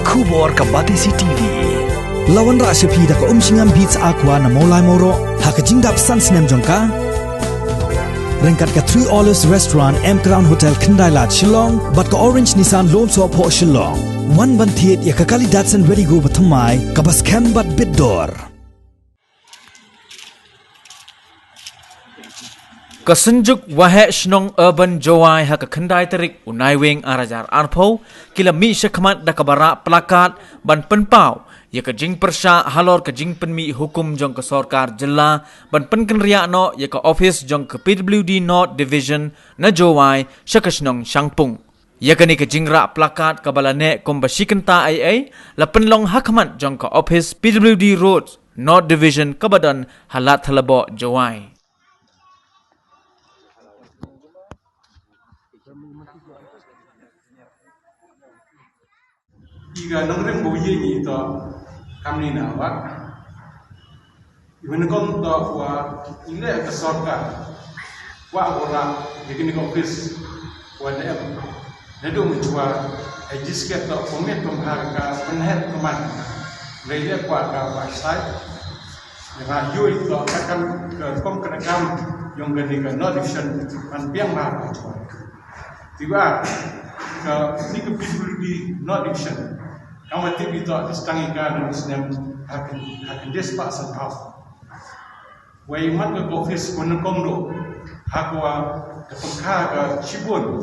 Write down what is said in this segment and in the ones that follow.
Kubor ka Batisi TV. Lawan ra sepi da ka singam beats aqua na molai moro ha ka jingdap sansnem jongka. Rengkat ka 3 Olives Restaurant M Crown Hotel Kendailat Shnong bat ka Orange Nissan Loan So Po Shnong. Wan ban thiet ya ka kali Datsun Ready Go bathamai ka bas kem bat bidor. Ka Synjuk Waheh Shnong Urban Jowai ha ka Kendai Terik unai weng arajar arpo kila mi syakmat da ka bara Placard ban penpau ya ka jing Pyrshah halor ka jing penmi hukum jong ka sarkar jilla ban Jingkynriah no ya ka office jong ka PWD North Division na Jowai syaka Shnong Shangpung ya ka ni ka jingra Placard ka balane kombashikenta ai la penlong hakmat jong ka office PWD Road North Division ka badan halat halabo Jowai. Jika nongkrong boye itu kami nawak, ibu nongkrong tu wa ini ke sarkar, wa orang begini office, wa dem, nado menjual ejisket tu pemit pemharga penhet teman, mereka kuat ke website, dengan you itu akan ke komkenakam yang gani ke notification panpiang mahal jual, tiba ke ini ke PWD notification. Kamu tiba itu distangikan dengan hakin despak sempau. Waiman ke office menengkong do, hakwa kepengkah ke Cibun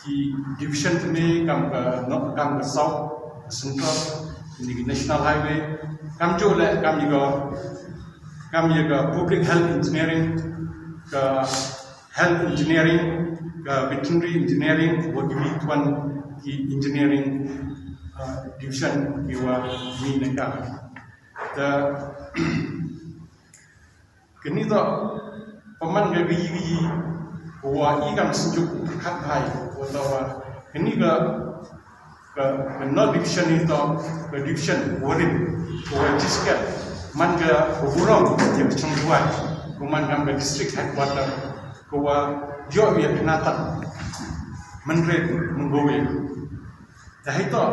di division ini kam ke South Central di National Highway. Kam juga kami ke Public Health Engineering, ke Health Engineering, ke Veterinary Engineering, wajib tuan di Engineering. Division kiwa mi nekak. Kini tu peman gigi wa ikan Synjuk kat hai atau kini ke no division itu ke division warin wa disket man ke burung yang Jowai kuman kam ke district headquarter kuwa jo ya penatan menred menggowe dah itu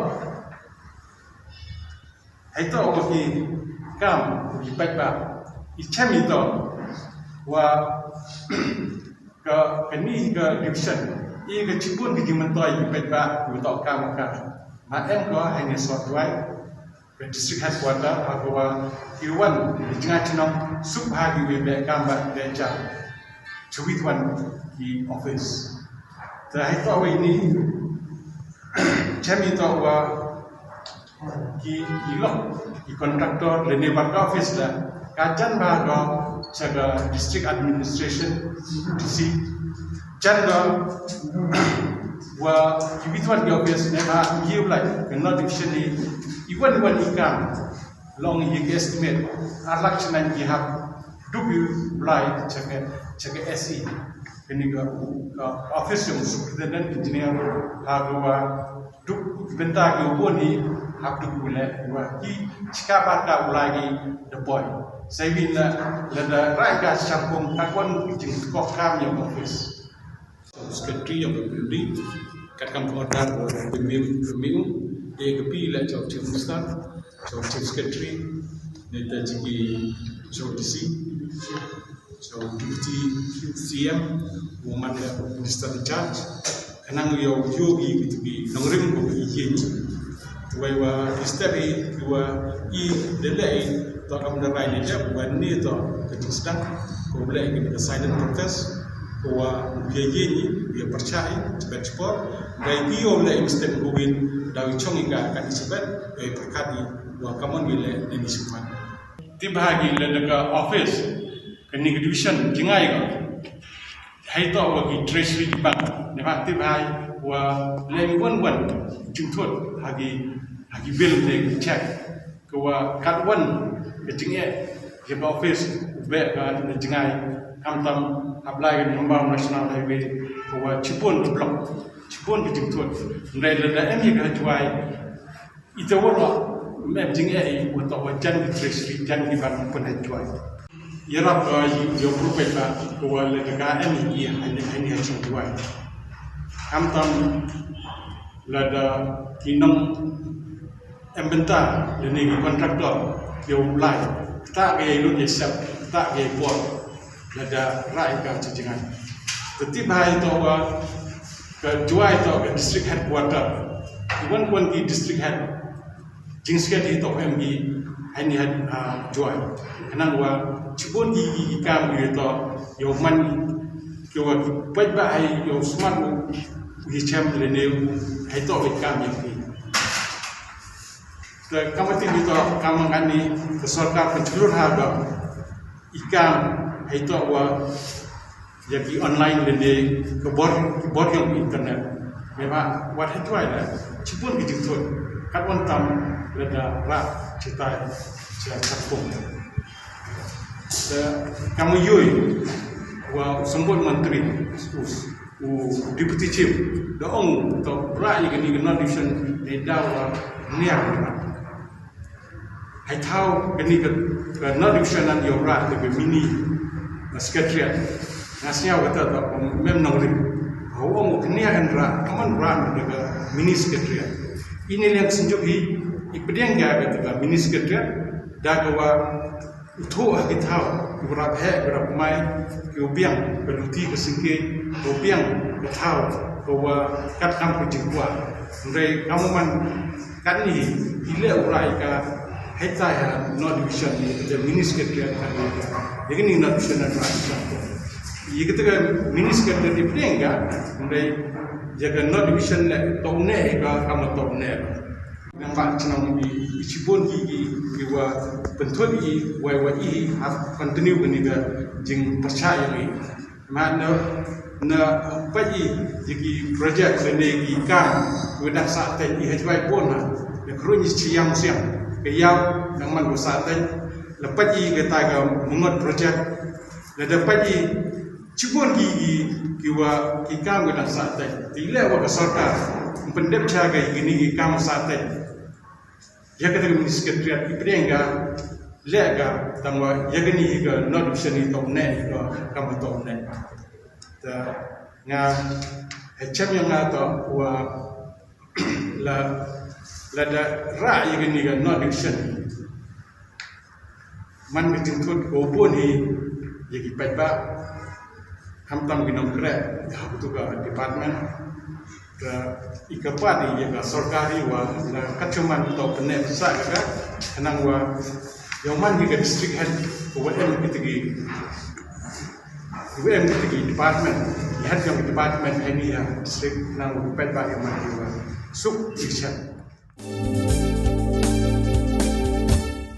bagi kam bagi baik icam itu wa ke ini ke division ini ke Cibun bagi mentoi baik untuk kam maem ko hanya suai ke district headquarter bahwa iwan jangan cenong subhagi we kam beja cuwi tuan di office dah itu ini cam itu wa ki ilok ki kontraktor lene barka office la kajan baga saga district administration DC janda wa ki bitwan di office ne ba yiu lai kena division ni iwan ikam long ye estimate arlak chanan ki hab dubu lai chaga SE kini ga office yang superintendent engineer hagwa duk bentar ke uboni habdu boleh waki cakap apa ulagi deploy. Saya bila lada raga campung takwan jing kok kami yang office. Secretary yang berdiri kakam order pemiu dia kepi lah job chief minister, job chief secretary, neta jigi job DC, job deputy CM, woman minister in charge. Kenang yogi gitu bi nongrim ko iyen tuai wa isteri wa I delay to kam da rai dia bukan ni to ketisdan ko boleh ke silent protest ko wa biye dia percaya cepat dai bio boleh mesti ngubin dawi chongi ga kan sebab dai perkadi wa kamon bile ni semua tibagi le dekat office kini division jingai ga hai to wa ki treasury bank ne ba tibhai wa le wan jingthot hagi bill de check ko wa kat wan ke jinge je office be kan jingai kam tam apply ke number national highway ko wa Cibun block Cibun ke jingthot ndai le da em ga Jowai ite wala me jinge wa to wa jan treasury jan ki ban pun Jowai yarap yo prophet ko wa le ga em hanya Jowai kam tam lada kinong embenta leni kontraktor yo lai tak ge lu ye sap tak ge port lada rai ka cijangan tetapi bahai to wa ke Jowai to ke district headquarter iwan pun di district head Jingkynriah to MB hani had Jowai kenang wa cibun gi kam gi to yo man yo wa pai ba ai yo smart gi chem leni ai to ge kam yang kamati itu kamangani kesorka penjulur harga ikan itu wa jadi online lende kebor yang internet memang wat itu ada cipun gitu kat wantam leda rak cita capung kamu yui wa sembut menteri deputy chief doong to rak yang ini kena division dawa niang hai thao cái này cái nó được xem anh yêu ra từ cái mini secretariat ngasih awak tu memang nongri hawa mu kini akan ra kaman ra dari cái mini secretariat ini yang Synjuk hi ipediang ga cái mini secretariat dah kawa uthu agit thao berapa berapa mai kiubiang berluti kesingke kiubiang ke thao kawa kat kam kujingwa ndai kamu man kan ni ile urai ka hai saya no division ni the mini secretariat kan jadi ni no division ada ये कितने mini secretary डिप्रेंगा उन्हें जगह no division ले तो उन्हें का काम तो उन्हें nampak Shnong di cibun ki wa bentuk ki wa have continue ni ga jing Pyrshah yang ni mana na pagi jadi projek sene ki kan udah saat ini hajai pun na kruni ciam siam ke yau nang man saat ini lepas ini kita ga mengot projek na dapat cibun ki wa ki kan udah saat ini tidak wa kesorka pendep jaga gini ki kan saat ini ya kata mini sekretariat iprenga lega tangwa yagani ga no division ni to ne ga kam to ne ta nga hecam yang ngato wa la da ra yagani ga no division man bitin tut go pun hi yagi pai ba ham tam ginom kre ha tu ga department ke ikapat ni yang sorkari wa na kacuman to penek besar ke kenang wa yang man ke district head WM kitigi department head yang department ini ya district nang pet ba yang man wa suk division